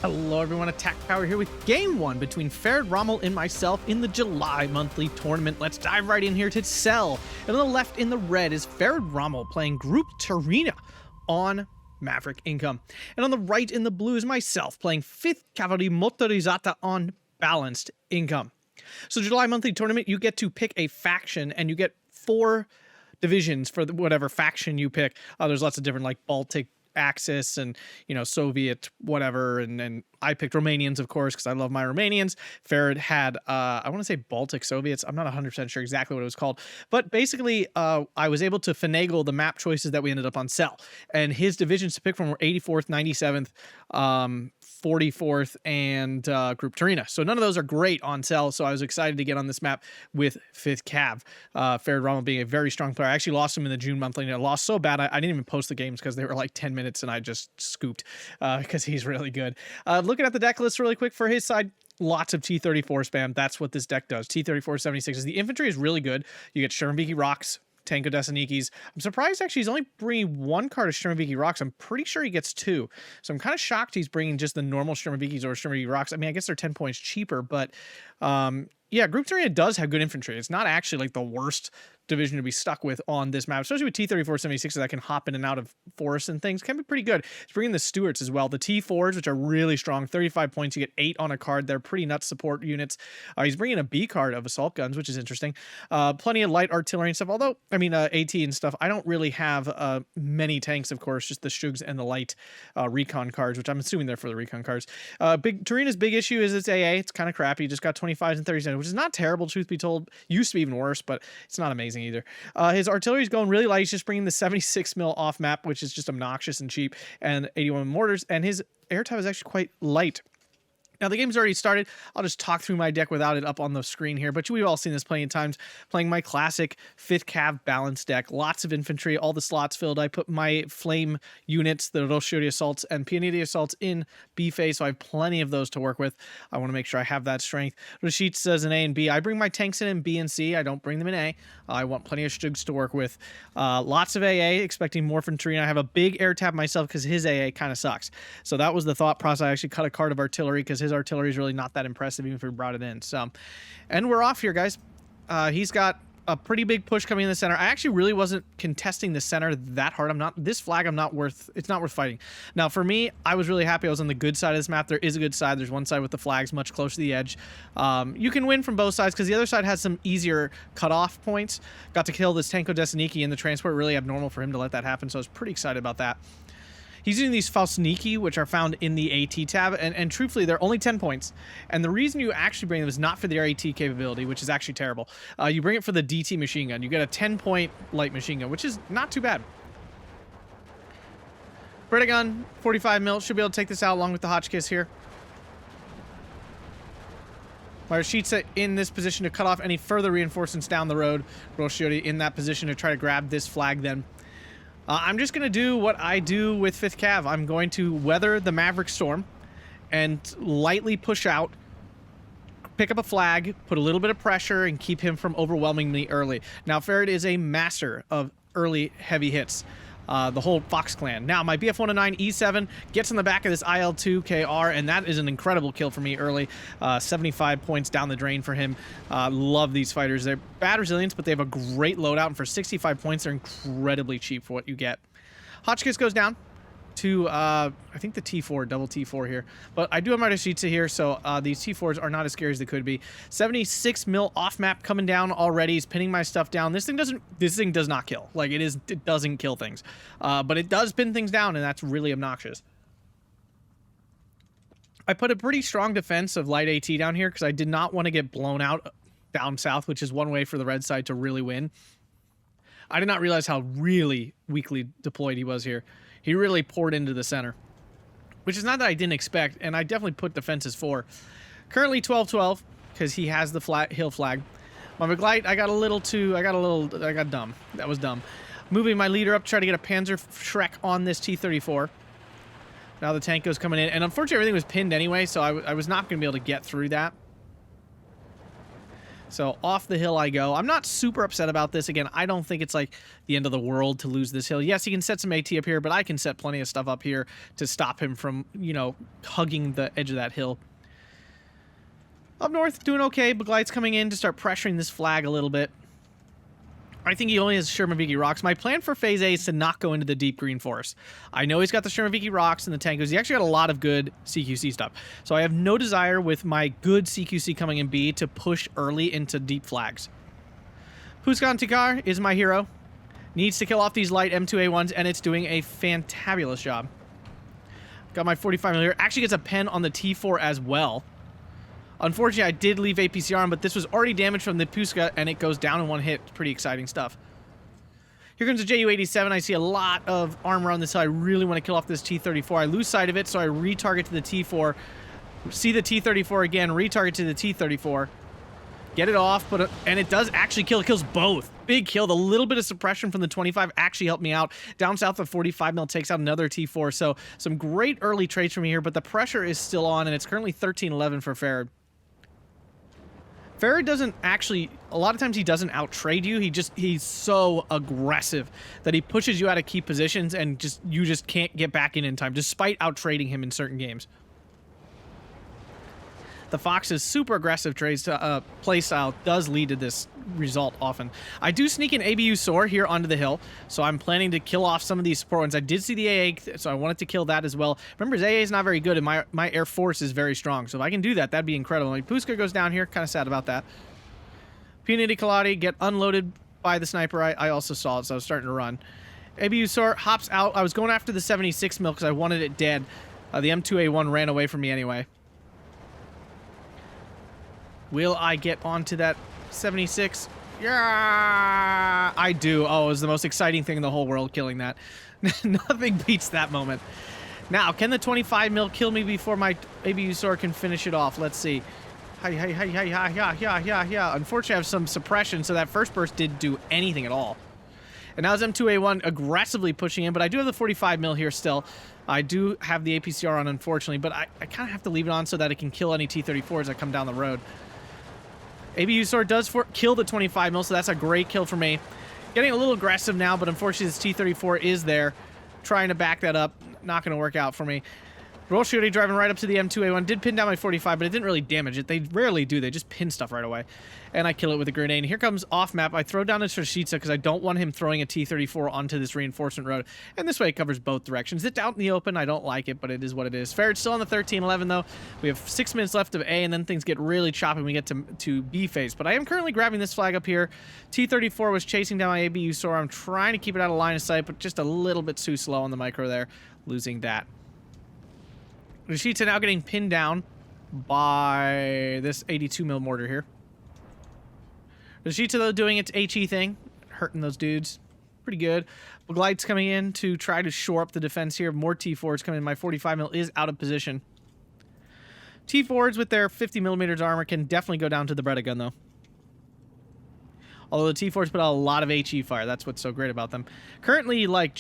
Hello everyone, Attack Power here with Game 1 between Farid Rommel and myself in the July monthly tournament. Let's dive right in here to Tsel. And on the left in the red is Farid Rommel playing Group Tyruina on Maverick Income. And on the right in the blue is myself playing 5th Cavalry Motorizzata on Balanced Income. So July monthly tournament, you get to pick a faction and you get 4 divisions for whatever faction you pick. There's lots of different like Baltic Axis and, you know, Soviet whatever, and I picked Romanians, of course, because I love my Romanians. Farid had I want to say Baltic Soviets. I'm not 100% sure exactly what it was called, but basically I was able to finagle the map choices that we ended up on Tsel, and his divisions to pick from were 84th, 97th, 44th, and Group Tyruina. So none of those are great on Tsel, so I was excited to get on this map with 5th Cav. Farid Rommel being a very strong player. I actually lost him in the June monthly, and I lost so bad I didn't even post the games because they were like 10 minutes, and I just scooped because he's really good. Looking at the deck list really quick for his side, lots of T-34 spam. That's what this deck does. T-34 76 is the infantry is really good. You get Shermanviki Rocks, Tanko Desanikis. I'm surprised actually he's only bringing 1 card of Shermanviki Rocks. I'm pretty sure he gets 2. So I'm kind of shocked he's bringing just the normal Shermanvikis or Shermanviki Rocks. I mean, I guess they're 10 points cheaper, but yeah, Group Tyruina does have good infantry. It's not actually like the worst division to be stuck with on this map, especially with T-34 76s that can hop in and out of forests and things. Can be pretty good. It's bringing the Stuarts as well. The T4s, which are really strong, 35 points. You get 8 on a card. They're pretty nuts support units. He's bringing a B card of assault guns, which is interesting. Plenty of light artillery and stuff. Although, I mean, AT and stuff. I don't really have many tanks, of course, just the Shugs and the light recon cards, which I'm assuming they're for the recon cards. Tyruina's big issue is its AA. It's kind of crappy. Just got 25s and 30s, which is not terrible, truth be told. Used to be even worse, but it's not amazing either. His artillery is going really light. He's just bringing the 76 mil off map, which is just obnoxious and cheap, and 81 mortars, and his air time is actually quite light. Now, the game's already started. I'll just talk through my deck without it up on the screen here, but we've all seen this plenty of times. Playing my classic 5th Cav balanced deck. Lots of infantry, all the slots filled. I put my flame units, the Roshiri Assaults and Pianiti Assaults in B phase, so I have plenty of those to work with. I want to make sure I have that strength. Rashid says in A and B. I bring my tanks in B and C. I don't bring them in A. I want plenty of Stugs to work with. Lots of AA, expecting more from Tyruina. I have a big air tab myself because his AA kind of sucks. So that was the thought process. I actually cut a card of artillery because his artillery is really not that impressive even if we brought it in. So, and we're off here, guys. He's got a pretty big push coming in the center. I actually really wasn't contesting the center that hard. This flag it's not worth fighting. Now for me, I was really happy I was on the good side of this map. There is a good side. There's one side with the flags much closer to the edge. You can win from both sides because the other side has some easier cutoff points. Got to kill this Tanko Desaniki in the transport. Really abnormal for him to let that happen, so I was pretty excited about that. He's using these Faustniki, which are found in the AT tab, and truthfully, they're only 10 points. And the reason you actually bring them is not for their AT capability, which is actually terrible. You bring it for the DT machine gun. You get a 10-point light machine gun, which is not too bad. Breda gun, 45 mil, should be able to take this out along with the Hotchkiss here. Marashitsa in this position to cut off any further reinforcements down the road. Roshiori in that position to try to grab this flag then. I'm just going to do what I do with 5th Cav. I'm going to weather the Maverick Storm and lightly push out, pick up a flag, put a little bit of pressure, and keep him from overwhelming me early. Now, Farid is a master of early heavy hits. The whole Fox clan. Now, my BF-109 E7 gets in the back of this IL-2 KR, and that is an incredible kill for me early. 75 points down the drain for him. Love these fighters. They're bad resilience, but they have a great loadout, and for 65 points, they're incredibly cheap for what you get. Hotchkiss goes down to, I think the T4, double T4 here. But I do have my Rashitsa here, so these T4s are not as scary as they could be. 76 mil off map coming down already. He's pinning my stuff down. This thing does not kill. Like, it doesn't kill things. But it does pin things down, and that's really obnoxious. I put a pretty strong defense of light AT down here because I did not want to get blown out down south, which is one way for the red side to really win. I did not realize how really weakly deployed he was here. He really poured into the center, which is not that I didn't expect, and I definitely put defenses for. Currently 12-12 because he has the hill flag. My McGlight, I got dumb. That was dumb. Moving my leader up to try to get a Panzer Shrek on this T-34. Now the tank goes coming in, and unfortunately everything was pinned anyway, so I was not going to be able to get through that. So off the hill I go. I'm not super upset about this. Again, I don't think it's like the end of the world to lose this hill. Yes, he can set some AT up here, but I can set plenty of stuff up here to stop him from, you know, hugging the edge of that hill. Up north, doing okay. Begleit's coming in to start pressuring this flag a little bit. I think he only has Shermaviki rocks. My plan for Phase A is to not go into the deep green forest. I know he's got the Shermaviki rocks and the Tankos. He actually got a lot of good CQC stuff. So I have no desire with my good CQC coming in B to push early into deep flags. Huskan Tikar is my hero. Needs to kill off these light M2A1s, and it's doing a fantabulous job. Got my 45 mm here. Actually gets a pen on the T4 as well. Unfortunately, I did leave APCR on, but this was already damaged from the Puska, and it goes down in one hit. Pretty exciting stuff. Here comes the JU-87. I see a lot of armor on this hill. I really want to kill off this T-34. I lose sight of it, so I retarget to the T4. See the T-34 again, retarget to the T-34. Get it off, and it does actually kill. It kills both. Big kill. The little bit of suppression from the 25 actually helped me out. Down south, the 45 mil takes out another T4. So some great early trades from me here, but the pressure is still on, and it's currently 13-11 for Farid. Farid doesn't actually, a lot of times he doesn't out-trade you. He's so aggressive that he pushes you out of key positions and you just can't get back in time, despite out-trading him in certain games. The Fox's super aggressive play style does lead to this result often. I do sneak an ABU Soar here onto the hill, so I'm planning to kill off some of these support ones. I did see the AA, so I wanted to kill that as well. Remember, his AA is not very good, and my Air Force is very strong, so if I can do that, that'd be incredible. My Puska goes down here, kind of sad about that. Punity Kaladi get unloaded by the sniper. I also saw it, so I was starting to run. ABU Soar hops out. I was going after the 76 mil because I wanted it dead. The M2A1 ran away from me anyway. Will I get onto that 76? Yeah, I do. Oh, it was the most exciting thing in the whole world, killing that. Nothing beats that moment. Now, can the 25 mil kill me before my ABU Soar can finish it off? Let's see. Unfortunately, I have some suppression, so that first burst didn't do anything at all. And now it's M2A1 aggressively pushing in, but I do have the 45 mil here still. I do have the APCR on, unfortunately, but I kind of have to leave it on so that it can kill any T-34s that come down the road. ABU Sword does kill the 25 mil, so that's a great kill for me. Getting a little aggressive now, but unfortunately this T-34 is there. Trying to back that up. Not going to work out for me. Roll shooting, driving right up to the M2A1. Did pin down my 45, but it didn't really damage it. They rarely do. They just pin stuff right away. And I kill it with a grenade. And here comes off map. I throw down a Trashitsa because I don't want him throwing a T-34 onto this reinforcement road. And this way it covers both directions. It's out in the open. I don't like it, but it is what it is. Farid's still on the 13-11 though. We have 6 minutes left of A, and then things get really choppy when we get to B phase. But I am currently grabbing this flag up here. T-34 was chasing down my ABU Soar. I'm trying to keep it out of line of sight, but just a little bit too slow on the micro there. Losing that. Rashid's now getting pinned down by this 82 mil mortar here. Rashid's though doing its HE thing, hurting those dudes. Pretty good. Begleit's coming in to try to shore up the defense here. More T4s coming in. My 45 mil is out of position. T4s with their 50 millimeters armor can definitely go down to the Breda gun though. Although the T4s put out a lot of HE fire. That's what's so great about them. Currently, like,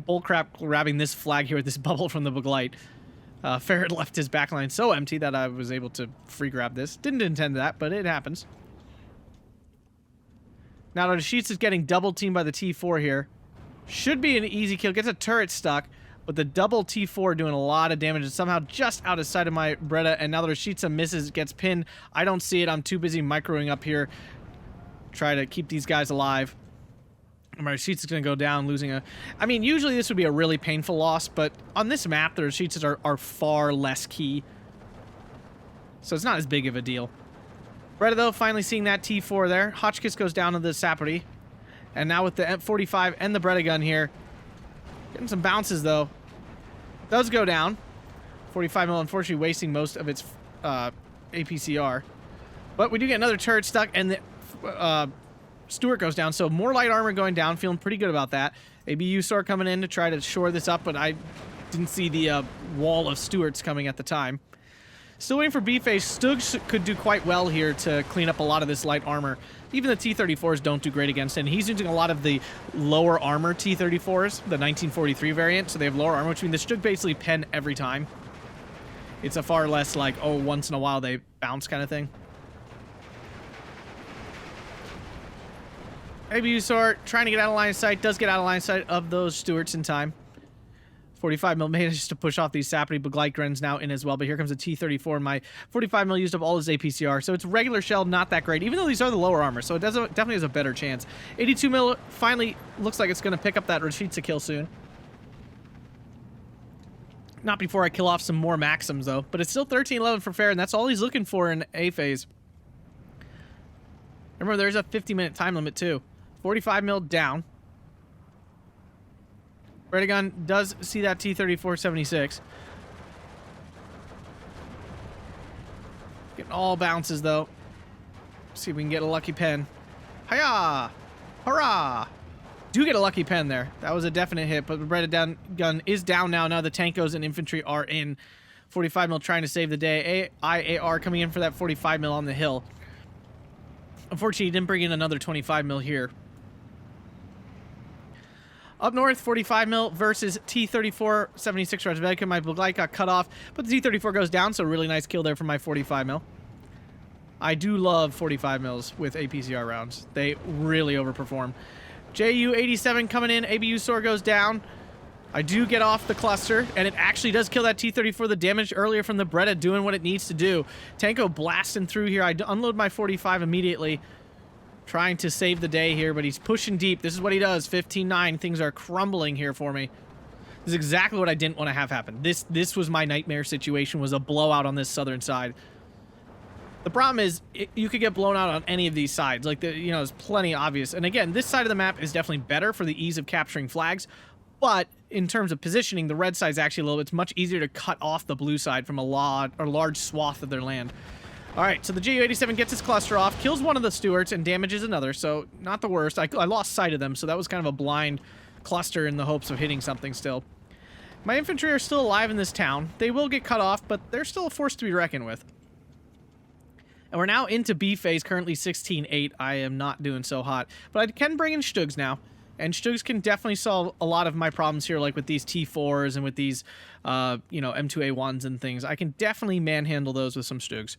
bullcrap grabbing this flag here with this bubble from the Begleit. Farid left his backline so empty that I was able to free grab this. Didn't intend that, but it happens. Now Rashid's is getting double teamed by the T4 here. Should be an easy kill. Gets a turret stuck, but the double T4 doing a lot of damage. It's somehow just out of sight of my Breda, and now the Rashid's misses, gets pinned. I don't see it. I'm too busy microing up here. Try to keep these guys alive. My Rashid's is going to go down, losing a... I mean, usually this would be a really painful loss, but on this map, the Rashid's are far less key. So it's not as big of a deal. Breda, though, finally seeing that T4 there. Hotchkiss goes down to the Sapperty. And now with the M45 and the Breda gun here. Getting some bounces, though. Does go down. 45 mil, unfortunately, wasting most of its APCR. But we do get another turret stuck, and the... Stewart goes down, so more light armor going down. Feeling pretty good about that. ABU Soar coming in to try to shore this up, but I didn't see the wall of Stewarts coming at the time. Still waiting for B phase. Stugs could do quite well here to clean up a lot of this light armor. Even the T-34s don't do great against it, and he's using a lot of the lower armor T-34s, the 1943 variant, so they have lower armor, which means the Stug basically pen every time. It's a far less like, oh, once in a while they bounce kind of thing. ABU Sort trying to get out of line of sight. Does get out of line of sight of those Stuarts in time. 45 mil manages to push off these Sapity, but Glycren's now in as well. But here comes a T-34, and my 45 mil used up all his APCR. So it's regular shell, not that great, even though these are the lower armor. So it definitely has a better chance. 82 mil finally looks like it's going to pick up that Rashidza kill soon. Not before I kill off some more Maxims, though. But it's still 13-11 for Fair, and that's all he's looking for in A phase. Remember, there's a 50-minute time limit, too. 45 mil down. Redigon does see that T-34-76. Getting all bounces, though. See if we can get a lucky pen. Hiya! Hurrah! Do get a lucky pen there. That was a definite hit, but the Redigon gun is down now. Now the Tankos and infantry are in. 45 mil trying to save the day. IAR coming in for that 45 mil on the hill. Unfortunately, he didn't bring in another 25 mil here. Up north, 45 mil versus T-34, 76 Razvedka. My Buglite got cut off, but the T-34 goes down, so really nice kill there for my 45 mil. I do love 45 mils with APCR rounds. They really overperform. JU-87 coming in. ABU SOAR goes down. I do get off the cluster, and it actually does kill that T-34. The damage earlier from the Beretta doing what it needs to do. Tanko blasting through here. I unload my 45 immediately. Trying to save the day here, but he's pushing deep. This is what he does. 15-9. Things are crumbling here for me. This is exactly what I didn't want to have happen. This was my nightmare situation, was a blowout on this southern side. The problem is, you could get blown out on any of these sides. Like, it's plenty obvious. And again, this side of the map is definitely better for the ease of capturing flags. But in terms of positioning, the red side is actually it's much easier to cut off the blue side from a large swath of their land. All right, so the JU-87 gets his cluster off, kills one of the Stuarts, and damages another, so not the worst. I lost sight of them, so that was kind of a blind cluster in the hopes of hitting something still. My infantry are still alive in this town. They will get cut off, but they're still a force to be reckoned with. And we're now into B phase, currently 16-8. I am not doing so hot, but I can bring in Stugs now. And Stugs can definitely solve a lot of my problems here, like with these T4s and with these, M2A1s and things. I can definitely manhandle those with some Stugs.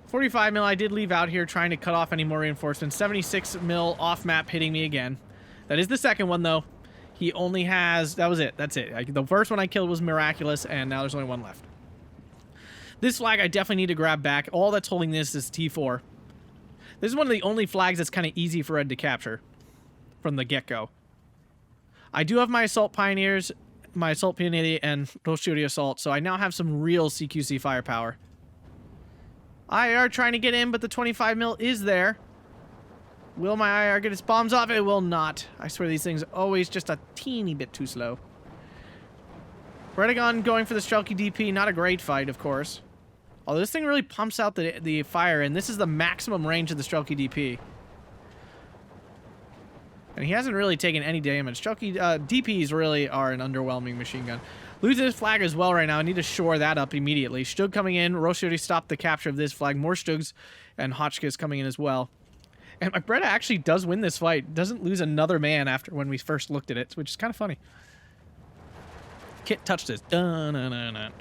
45 mil I did leave out here trying to cut off any more reinforcements. 76 mil off map hitting me again. That is the second one, though. He only has... That was it. That's it. The first one I killed was miraculous, and now there's only one left. This flag I definitely need to grab back. All that's holding this is T4. This is one of the only flags that's kind of easy for Red to capture from the get-go. I do have my Assault Pioneers, my Assault Pioneer, and Roshuri Assault, so I now have some real CQC firepower. IR trying to get in, but the 25 mil is there. Will my IR get its bombs off? It will not. I swear these things are always just a teeny bit too slow. Redigon going for the Strelky DP. Not a great fight, of course. Although this thing really pumps out the fire, and this is the maximum range of the Strelky DP. And he hasn't really taken any damage. Strelky DPs really are an underwhelming machine gun. Losing his flag as well right now. I need to shore that up immediately. Stug coming in. Roshuri stopped the capture of this flag. More Stugs and Hotchkiss coming in as well. And my Beretta actually does win this fight. Doesn't lose another man after when we first looked at it, which is kind of funny. Kit touched this. Dun-dun-dun-dun.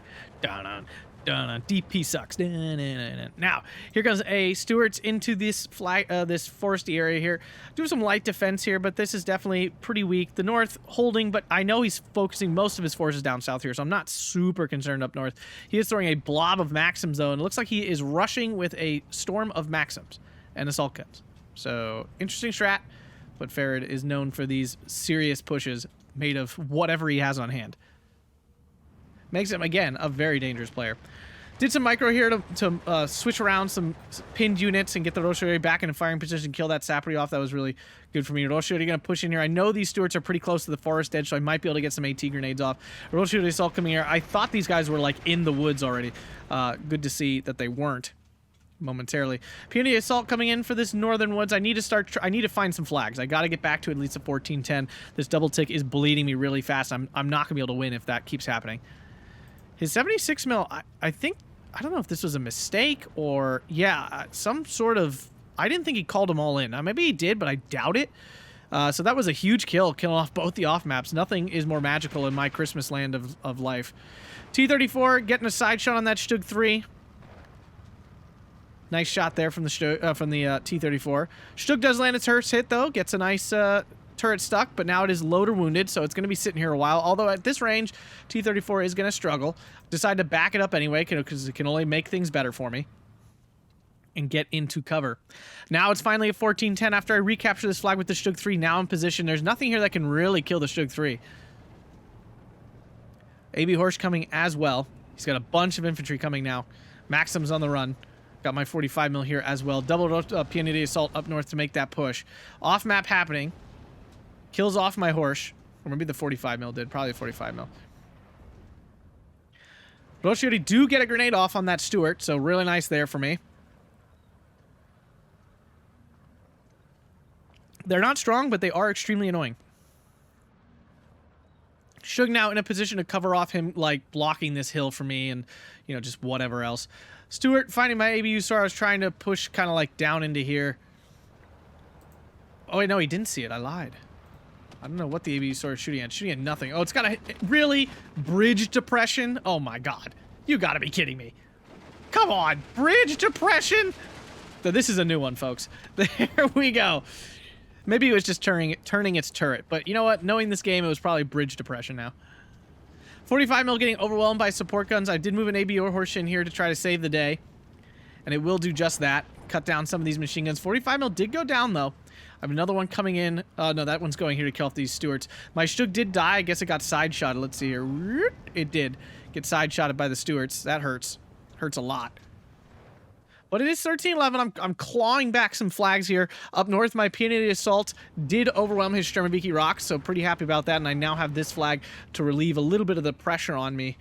Dun-dun. DP sucks. Now, here comes a Stuarts into this this foresty area here. Do some light defense here, but this is definitely pretty weak. The north holding, but I know he's focusing most of his forces down south here, so I'm not super concerned up north. He is throwing a blob of Maxims, though, and it looks like he is rushing with a storm of Maxims and assault guns. So, interesting strat, but Farid is known for these serious pushes made of whatever he has on hand. Makes him, again, a very dangerous player. Did some micro here to switch around some pinned units and get the Roshuri back in a firing position, kill that Sapri off. That was really good for me. Roshuri going to push in here. I know these Stuarts are pretty close to the forest edge, so I might be able to get some AT grenades off. Roshuri assault coming here. I thought these guys were, like, in the woods already. Good to see that they weren't momentarily. Puny assault coming in for this northern woods. I need to find some flags. I got to get back to at least a 14-10. This double tick is bleeding me really fast. I'm not going to be able to win if that keeps happening. His 76 mil, I think, I don't know if this was a mistake or, yeah, some sort of, I didn't think he called them all in. Maybe he did, but I doubt it. So that was a huge kill, killing off both the off maps. Nothing is more magical in my Christmas land of life. T-34 getting a side shot on that Stug 3. Nice shot there from the T-34. Stug does land its first hit, though. Gets a nice turret stuck, but now it is load or wounded, so it's going to be sitting here a while. Although at this range, T-34 is going to struggle. Decide to back it up anyway, because it can only make things better for me. And get into cover. Now it's finally a 14-10 after I recapture this flag with the Stug 3 now in position. There's nothing here that can really kill the Stug 3. AB Horse coming as well. He's got a bunch of infantry coming now. Maxim's on the run. Got my 45 mil here as well. Double Peonity Assault up north to make that push. Off map happening. Kills off my horse. Or maybe the 45 mil did. Probably the 45 mil. Rochiori do get a grenade off on that Stuart, so really nice there for me. They're not strong, but they are extremely annoying. Stug now in a position to cover off him, like, blocking this hill for me and, you know, just whatever else. Stuart finding my ABU star. I was trying to push kind of, like, down into here. Oh, wait, no, he didn't see it. I lied. I don't know what the ABU star is shooting at. Shooting at nothing. Oh, it's got a... Really? Bridge depression? Oh, my God. You gotta be kidding me. Come on. Bridge depression? So this is a new one, folks. There we go. Maybe it was just turning its turret. But you know what? Knowing this game, it was probably bridge depression now. 45 mil getting overwhelmed by support guns. I did move an ABO horse in here to try to save the day. And it will do just that. Cut down some of these machine guns. 45 mil did go down, though. I have another one coming in. No, that one's going here to kill off these Stuarts. My Stug did die. I guess it got side-shotted. Let's see here. It did get side-shotted by the Stuarts. That hurts. Hurts a lot. But it is 13-11. I'm clawing back some flags here. Up north, my Peonity Assault did overwhelm his Sturmoviki Rocks, so pretty happy about that. And I now have this flag to relieve a little bit of the pressure on me,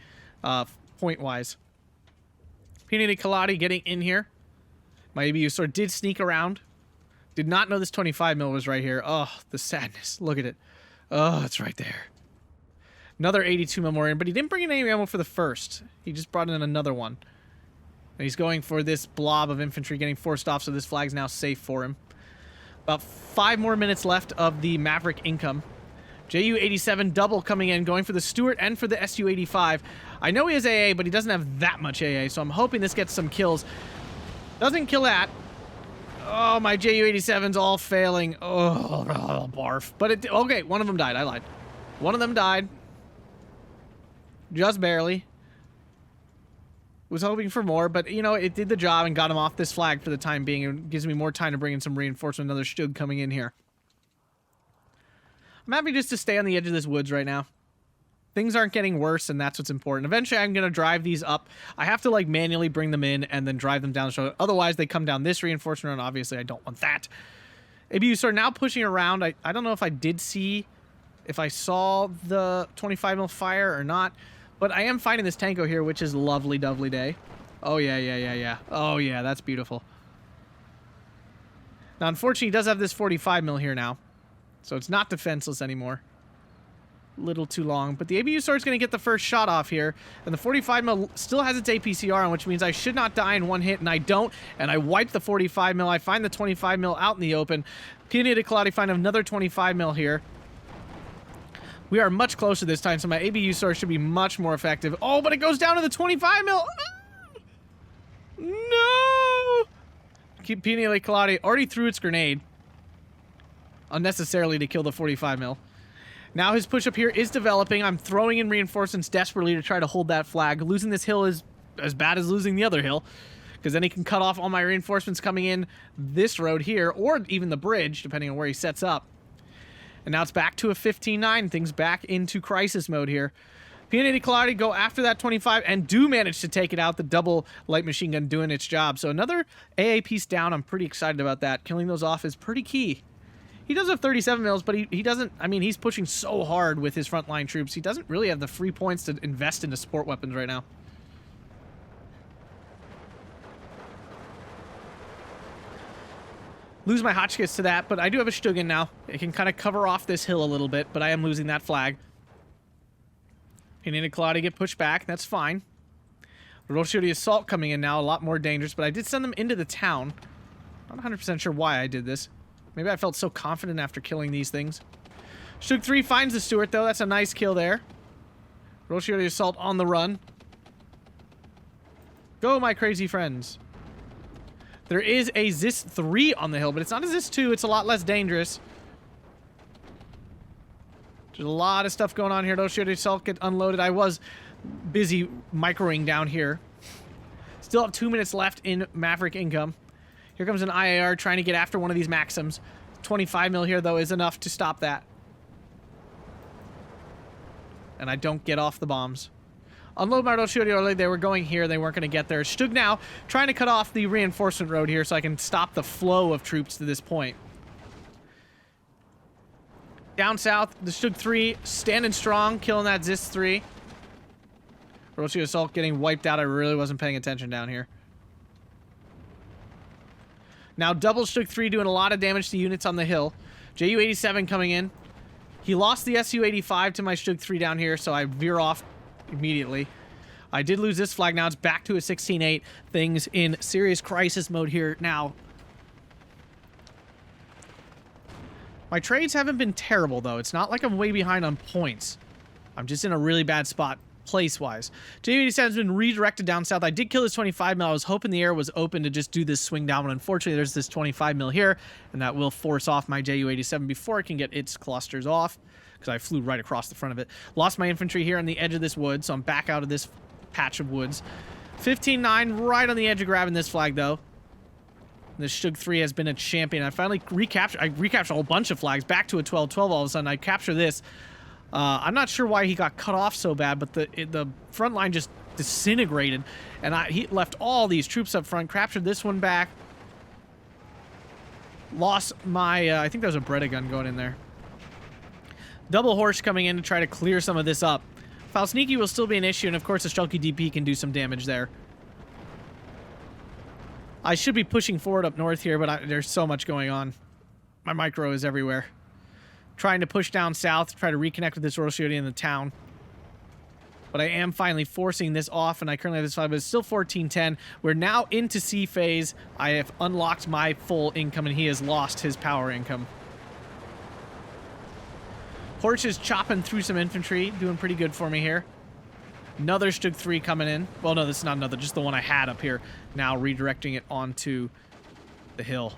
point-wise. Peonity Kaladi getting in here. My ABU sword did sneak around. Did not know this 25 mil was right here. Oh, the sadness. Look at it. Oh, it's right there. Another 82 mil more in, but he didn't bring in any ammo for the first. He just brought in another one. And he's going for this blob of infantry getting forced off, so this flag's now safe for him. About 5 more minutes left of the Maverick income. JU-87 double coming in, going for the Stuart and for the SU-85. I know he has AA, but he doesn't have that much AA, so I'm hoping this gets some kills. Doesn't kill that. Oh, my JU-87's all failing. Oh, barf. But it... Okay, one of them died. I lied. One of them died. Just barely. Was hoping for more, but, you know, it did the job and got him off this flag for the time being. It gives me more time to bring in some reinforcement. Another Stug coming in here. I'm happy just to stay on the edge of this woods right now. Things aren't getting worse, and that's what's important. Eventually, I'm going to drive these up. I have to, like, manually bring them in and then drive them down the shoulder. Otherwise, they come down this reinforcement, and obviously, I don't want that. ABU start now pushing around. I don't know if I did see... If I saw the 25 mil fire or not. But I am fighting this Tanko here, which is lovely, dovely day. Oh, yeah. Oh, yeah, that's beautiful. Now, unfortunately, he does have this 45 mil here now. So it's not defenseless anymore. Little too long. But the ABU sword's going to get the first shot off here. And the 45 mil still has its APCR on, which means I should not die in one hit, and I don't. And I wipe the 45 mil. I find the 25 mil out in the open. Peonity Kaladi find another 25 mil here. We are much closer this time, so my ABU sword should be much more effective. Oh, but it goes down to the 25 mil. No! Peonity Kaladi already threw its grenade. Unnecessarily to kill the 45 mil. Now his push up here is developing. I'm throwing in reinforcements desperately to try to hold that flag. Losing this hill is as bad as losing the other hill, because then he can cut off all my reinforcements coming in this road here, or even the bridge, depending on where he sets up. And now it's back to a 15-9. Things back into crisis mode here. Peonity Kaladi go after that 25 and do manage to take it out. The double light machine gun doing its job. So another AA piece down. I'm pretty excited about that. Killing those off is pretty key. He does have 37 mils, but he doesn't... I mean, he's pushing so hard with his frontline troops. He doesn't really have the free points to invest into support weapons right now. Lose my hotchkiss to that, but I do have a Stugan now. It can kind of cover off this hill a little bit, but I am losing that flag. Peonity Kaladi get pushed back. That's fine. Roshiri Assault coming in now, a lot more dangerous, but I did send them into the town. Not 100% sure why I did this. Maybe I felt so confident after killing these things. Stug 3 finds the Stuart, though. That's a nice kill there. Roshiri Assault on the run. Go, my crazy friends. There is a Zis 3 on the hill, but it's not a Zis 2. It's a lot less dangerous. There's a lot of stuff going on here. Don't shoot yourself, get unloaded. I was busy microing down here. Still have 2 minutes left in Maverick income. Here comes an IAR trying to get after one of these Maxims. 25 mil here, though, is enough to stop that. And I don't get off the bombs. Unload my early. They were going here. They weren't going to get there. Stug now trying to cut off the reinforcement road here so I can stop the flow of troops to this point. Down south, the Stug 3 standing strong, killing that Zis 3. Roshi Assault getting wiped out. I really wasn't paying attention down here. Now double Stug 3 doing a lot of damage to units on the hill. JU-87 coming in. He lost the SU-85 to my Stug 3 down here, so I veer off immediately. I did lose this flag. Now it's back to a 16-8. Things in serious crisis mode here now. My trades haven't been terrible, though. It's not like I'm way behind on points. I'm just in a really bad spot place-wise. JU-87 has been redirected down south. I did kill this 25 mil. I was hoping the air was open to just do this swing down, but unfortunately there's this 25 mil here, and that will force off my JU-87 before it can get its clusters off, because I flew right across the front of it. Lost my infantry here on the edge of this wood, so I'm back out of this patch of woods. 15-9, right on the edge of grabbing this flag, though. This Stug 3 has been a champion. I finally recaptured a whole bunch of flags, back to a 12-12 all of a sudden. I capture this. I'm not sure why he got cut off so bad, but the front line just disintegrated, and he left all these troops up front. Captured this one back. Lost my, I think there was a Breda gun going in there. Double horse coming in to try to clear some of this up. Falsniki will still be an issue, and of course the Strelky DP can do some damage there. I should be pushing forward up north here, but there's so much going on. My micro is everywhere. Trying to push down south, try to reconnect with this Roshioti in the town. But I am finally forcing this off, and I currently have this 5, but it's still 14-10. We're now into C phase. I have unlocked my full income, and he has lost his power income. Horch is chopping through some infantry, doing pretty good for me here. Another Stug 3 coming in. Well, no, this is not another, just the one I had up here. Now redirecting it onto the hill.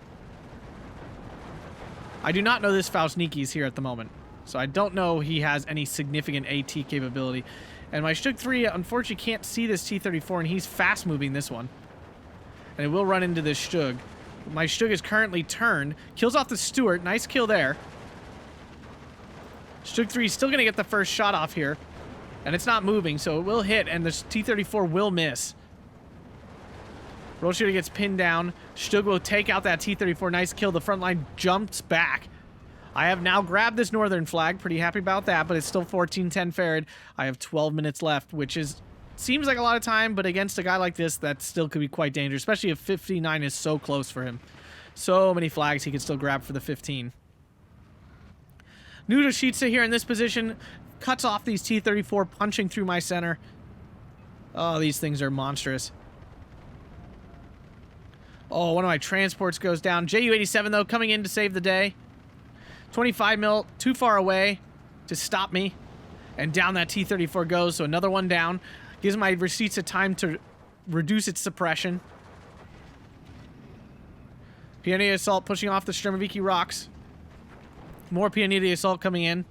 I do not know this Faustniki is here at the moment, so I don't know he has any significant AT capability. And my Stug 3, unfortunately, can't see this T-34, and he's fast-moving this one. And it will run into this Stug. My Stug is currently turned. Kills off the Stuart. Nice kill there. Stug 3 is still going to get the first shot off here. And it's not moving, so it will hit, and the T-34 will miss. Roshiota gets pinned down. Stug will take out that T-34. Nice kill. The front line jumps back. I have now grabbed this northern flag. Pretty happy about that, but it's still 14-10 Farid. I have 12 minutes left, which seems like a lot of time, but against a guy like this, that still could be quite dangerous, especially if 59 is so close for him. So many flags he can still grab for the 15. Nudoshitsa here in this position cuts off these T-34, punching through my center. Oh, these things are monstrous. Oh, one of my transports goes down. JU-87, though, coming in to save the day. 25 mil, too far away to stop me. And down that T-34 goes, so another one down. Gives my receipts a time to reduce its suppression. Pioneer Assault pushing off the Sturmoviki rocks. More Pioneer Assault coming in.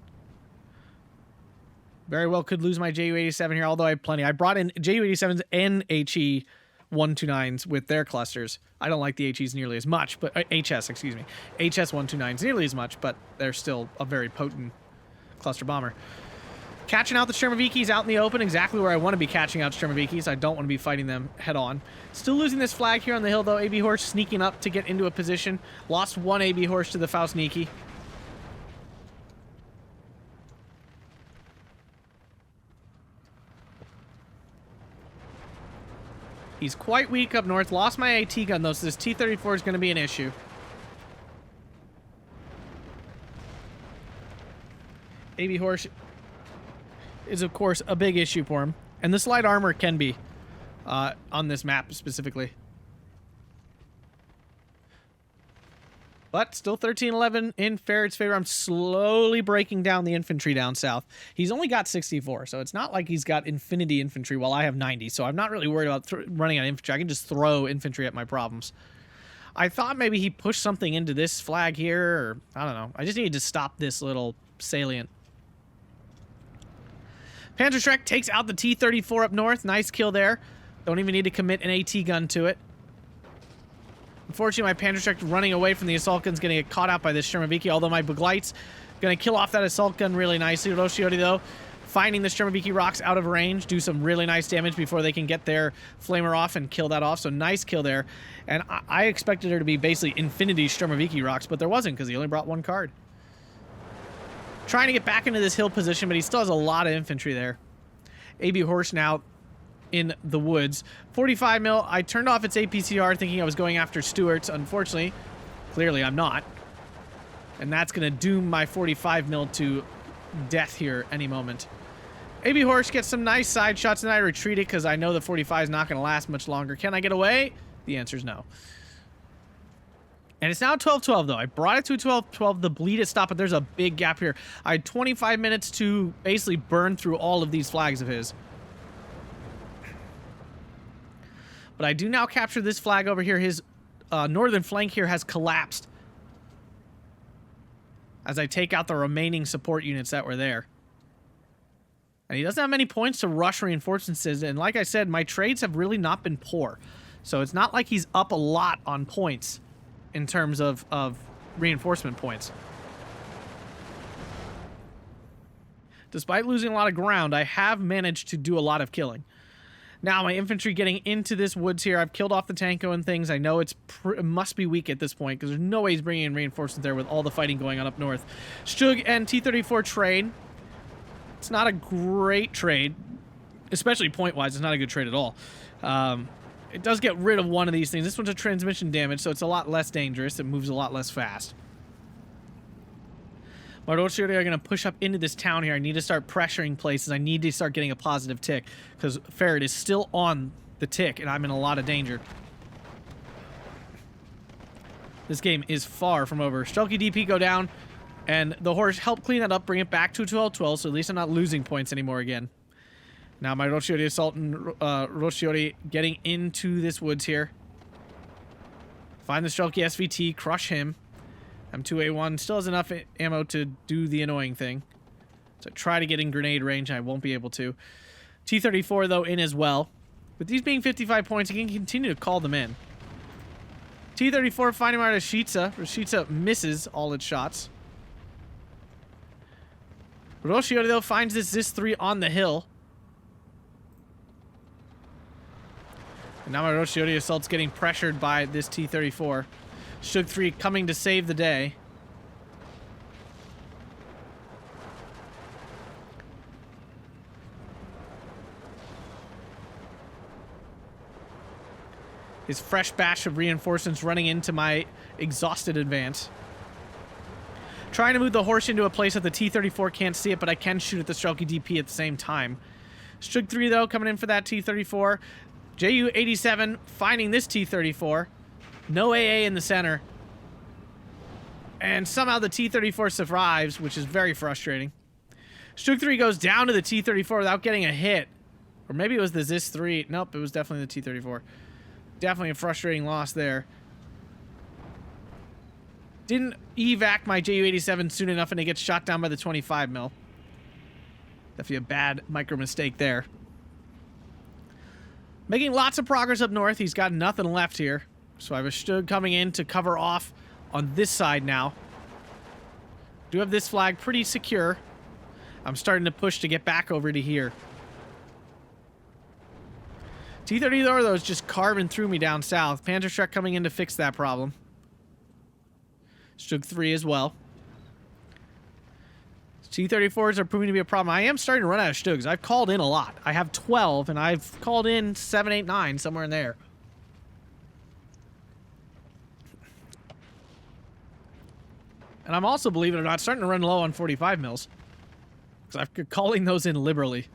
Very well could lose my JU-87 here, although I have plenty. I brought in JU-87s and HE-129s with their clusters. I don't like the HEs nearly as much, but HS, excuse me. HS-129s nearly as much, but they're still a very potent cluster bomber. Catching out the Sturmovikis out in the open, exactly where I want to be catching out Sturmovikis. I don't want to be fighting them head on. Still losing this flag here on the hill, though. AB Horse sneaking up to get into a position. Lost one AB Horse to the Faustniki. He's quite weak up north. Lost my AT gun, though, so this T-34 is going to be an issue. AB Horse is, of course, a big issue for him. And this light armor can be on this map specifically. But still 13-11 in Farid's favor. I'm slowly breaking down the infantry down south. He's only got 64, so it's not like he's got infinity infantry while I have 90. So I'm not really worried about running out of infantry. I can just throw infantry at my problems. I thought maybe he pushed something into this flag here, or I don't know. I just needed to stop this little salient. Panzerschreck takes out the T-34 up north. Nice kill there. Don't even need to commit an AT gun to it. Unfortunately, my Panzerschreck running away from the assault gun's going to get caught out by this Sturmoviki, although my Begleit's going to kill off that assault gun really nicely. Roshiori, though, finding the Sturmoviki rocks out of range, do some really nice damage before they can get their flamer off and kill that off. So nice kill there. And I expected there to be basically infinity Sturmoviki rocks, but there wasn't because he only brought one card. Trying to get back into this hill position, but he still has a lot of infantry there. AB Horse now in the woods. 45 mil. I turned off its APCR thinking I was going after Stuart's. Unfortunately, clearly I'm not. And that's going to doom my 45 mil to death here any moment. AB Horse gets some nice side shots, and I retreat it because I know the 45 is not going to last much longer. Can I get away? The answer is no. And it's now 12-12, though. I brought it to 12-12. The bleed is stopped, but there's a big gap here. I had 25 minutes to basically burn through all of these flags of his. But I do now capture this flag over here. His northern flank here has collapsed as I take out the remaining support units that were there. And he doesn't have many points to rush reinforcements. And like I said, my trades have really not been poor. So it's not like he's up a lot on points in terms of reinforcement points. Despite losing a lot of ground, I have managed to do a lot of killing. Now, my infantry getting into this woods here. I've killed off the Tanko and things. I know it must be weak at this point because there's no way he's bringing in reinforcements there with all the fighting going on up north. Stug and T-34 trade. It's not a great trade, especially point-wise. It's not a good trade at all. It does get rid of one of these things. This one's a transmission damage, so it's a lot less dangerous. It moves a lot less fast. Mardochio are going to push up into this town here. I need to start pressuring places. I need to start getting a positive tick because Farid is still on the tick and I'm in a lot of danger. This game is far from over. Strelky DP go down and the horse helped clean that up, bring it back to 12-12, so at least I'm not losing points anymore again. Now my Roshiori assault and Roshiori getting into this woods here. Find the Strelky SVT, crush him. M2A1 still has enough ammo to do the annoying thing. So try to get in grenade range. I won't be able to. T-34, though, in as well. With these being 55 points, he can continue to call them in. T-34 finding out Rashitsa. Rashitsa misses all its shots. Roshiori, though, finds this Zis-3 on the hill. And now my Roshiori assault's getting pressured by this T-34. Shug 3 coming to save the day. His fresh batch of reinforcements running into my exhausted advance. Trying to move the horse into a place that the T-34 can't see it, but I can shoot at the Strelky DP at the same time. Shug 3, though, coming in for that T-34. JU-87 finding this T-34. No AA in the center. And somehow the T-34 survives, which is very frustrating. Shug 3 goes down to the T-34 without getting a hit. Or maybe it was the Zis-3. Nope, it was definitely the T-34. Definitely a frustrating loss there. Didn't evac my JU-87 soon enough and it gets shot down by the 25 mil. Definitely a bad micro mistake there. Making lots of progress up north. He's got nothing left here. So I have a Stug coming in to cover off on this side now. Do have this flag pretty secure. I'm starting to push to get back over to here. T-34, though, is just carving through me down south. Panzerschreck coming in to fix that problem. Stug 3 as well. T-34s are proving to be a problem. I am starting to run out of Stugs. I've called in a lot. I have 12, and I've called in 7, 8, 9, somewhere in there. And I'm also, believe it or not, starting to run low on 45 mils. Because I'm calling those in liberally.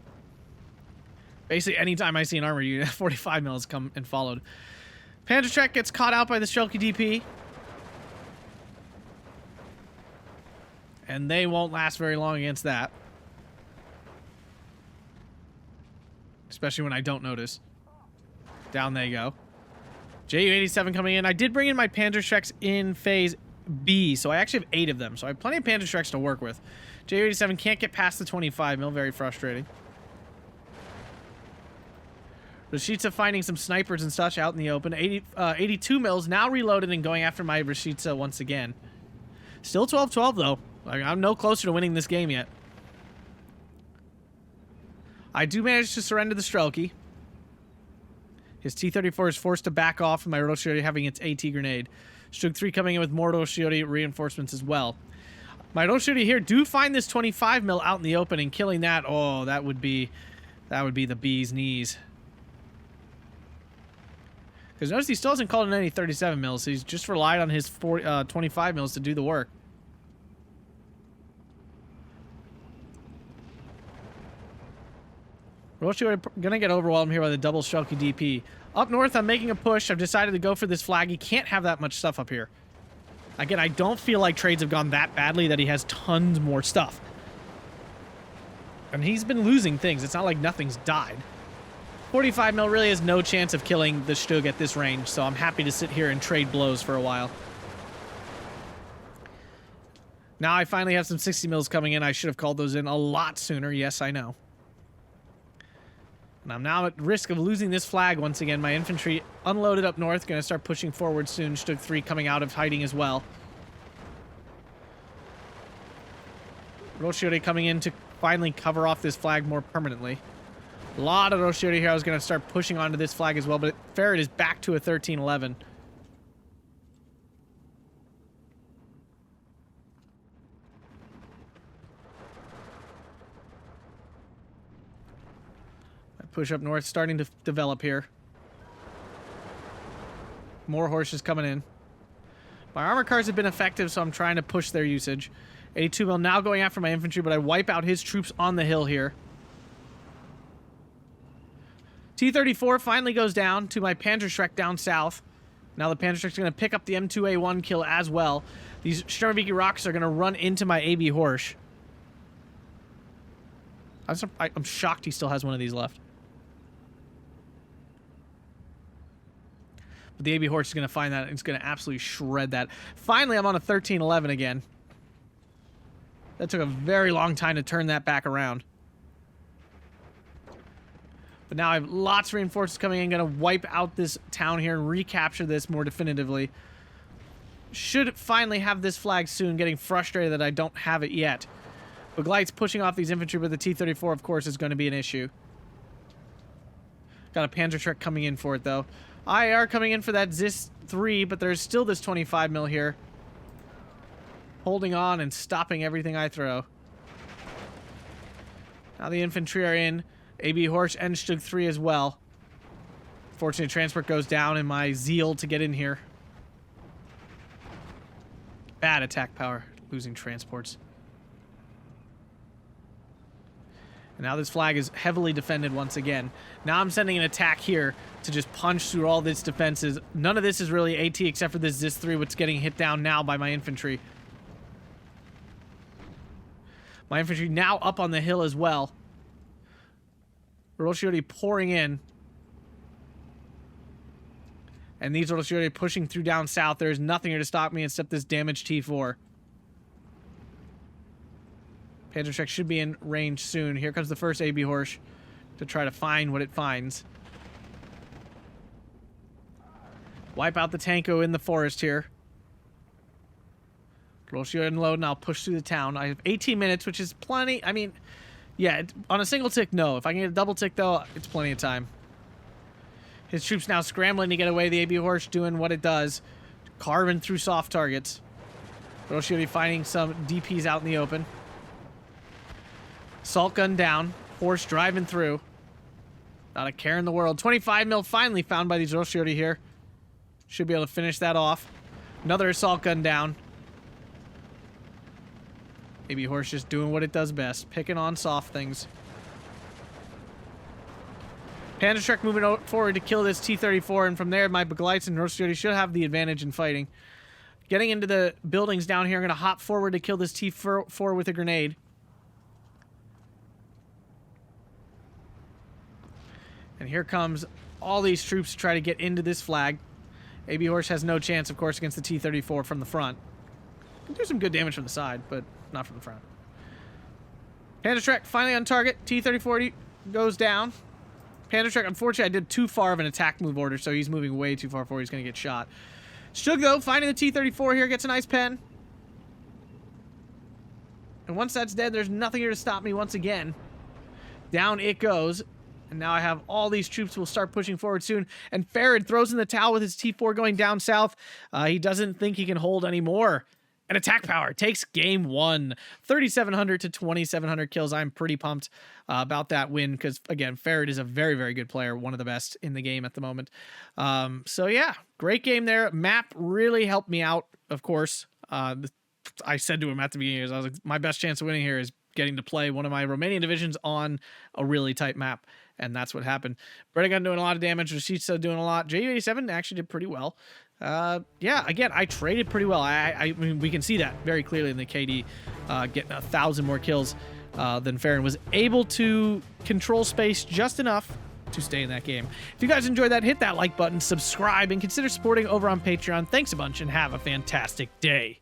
Basically, anytime I see an armor unit, 45 mils come and followed. Panzerschreck gets caught out by the Strelky DP. And they won't last very long against that. Especially when I don't notice. Down they go. Ju-87 coming in. I did bring in my Panzerschrecks in phase B, so I actually have 8 of them. So I have plenty of Panzerschrecks to work with. Ju-87 can't get past the 25 mil. Very frustrating. Rashitsa finding some snipers and such out in the open. 82 mils now reloaded and going after my Rashitsa once again. Still 12-12 though. I'm no closer to winning this game yet. I do manage to surrender the Strelky. His T-34 is forced to back off from my Roshiori having its AT grenade. Strug 3 coming in with more Roshiori reinforcements as well. My Roshiori here do find this 25 mil out in the open, and killing that, oh, that would be the bee's knees. Because notice he still hasn't called in any 37 mils, so he's just relied on his 25 mils to do the work. Roshiori gonna get overwhelmed here by the double Strelky DP. Up north, I'm making a push. I've decided to go for this flag. He can't have that much stuff up here. Again, I don't feel like trades have gone that badly that he has tons more stuff. And he's been losing things. It's not like nothing's died. 45 mil really has no chance of killing the Stug at this range, so I'm happy to sit here and trade blows for a while. Now I finally have some 60 mils coming in. I should have called those in a lot sooner. Yes, I know. And I'm now at risk of losing this flag once again. My infantry unloaded up north. Going to start pushing forward soon. Stug 3 coming out of hiding as well. Roshiori coming in to finally cover off this flag more permanently. A lot of Roshiori here. I was going to start pushing onto this flag as well, but Farid is back to a 13-11. Push up north, starting to develop here. More horses coming in. My armor cars have been effective, so I'm trying to push their usage. 82 mil now going after my infantry, but I wipe out his troops on the hill here. T-34 finally goes down to my Panzerschreck down south. Now the Panzerschreck's going to pick up the M2A1 kill as well. These Sturmoviki rockets are going to run into my AB Horsch. I'm shocked he still has one of these left. But the AB Horse is going to find that, and it's going to absolutely shred that. Finally, I'm on a 13-11 again. That took a very long time to turn that back around. But now I have lots of reinforcements coming in. Going to wipe out this town here and recapture this more definitively. Should finally have this flag soon. Getting frustrated that I don't have it yet. Begleit's pushing off these infantry, but the T-34, of course, is going to be an issue. Got a Panzerschreck coming in for it, though. IAR coming in for that Zis 3, but there's still this 25 mil here. Holding on and stopping everything I throw. Now the infantry are in. AB Horsch and Stug 3 as well. Fortunately, transport goes down in my zeal to get in here. Bad attack power. Losing transports. And now this flag is heavily defended once again. Now I'm sending an attack here to just punch through all this defenses. None of this is really AT except for this Zis 3, which is getting hit down now by my infantry. My infantry now up on the hill as well. Roshiori pouring in. And these Roshiori pushing through down south. There's nothing here to stop me except this damaged T4. Panzerschreck should be in range soon. Here comes the first AB Horsch to try to find what it finds. Wipe out the Tanko in the forest here. Roshiori unload and I'll push through the town. I have 18 minutes, which is plenty. I mean, yeah, on a single tick, no. If I can get a double tick, though, it's plenty of time. His troops now scrambling to get away. The AB Horsch doing what it does. Carving through soft targets. Roshiori finding some DPs out in the open. Assault gun down. Horse driving through. Not a care in the world. 25 mil finally found by these Roshiori here. Should be able to finish that off. Another assault gun down. AB Horsch just doing what it does best. Picking on soft things. Panzerschreck moving forward to kill this T-34, and from there my Begleits and Roshiori should have the advantage in fighting. Getting into the buildings down here, I'm going to hop forward to kill this T-4 with a grenade. And here comes all these troops to try to get into this flag. AB Horse has no chance, of course, against the T-34 from the front. Can do some good damage from the side, but not from the front. Panzerschreck finally on target. T-34 goes down. Panzerschreck, unfortunately, I did too far of an attack move order, so he's moving way too far forward. He's going to get shot. Shug, though, finding the T-34 here, gets a nice pen. And once that's dead, there's nothing here to stop me once again. Down it goes. And now I have all these troops who will start pushing forward soon. And Farid throws in the towel with his T4 going down south. He doesn't think he can hold anymore. And attack power takes game 1. 3,700 to 2,700 kills. I'm pretty pumped about that win because, again, Farid is a very, very good player. One of the best in the game at the moment. So, yeah, great game there. Map really helped me out, of course. I said to him at the beginning, I was like, my best chance of winning here is getting to play one of my Romanian divisions on a really tight map. And that's what happened. Bredegun doing a lot of damage. Rashica doing a lot. Ju-87 actually did pretty well. Yeah, again, I traded pretty well. I mean, we can see that very clearly in the KD, getting 1,000 more kills than Farron. Was able to control space just enough to stay in that game. If you guys enjoyed that, hit that like button, subscribe, and consider supporting over on Patreon. Thanks a bunch, and have a fantastic day.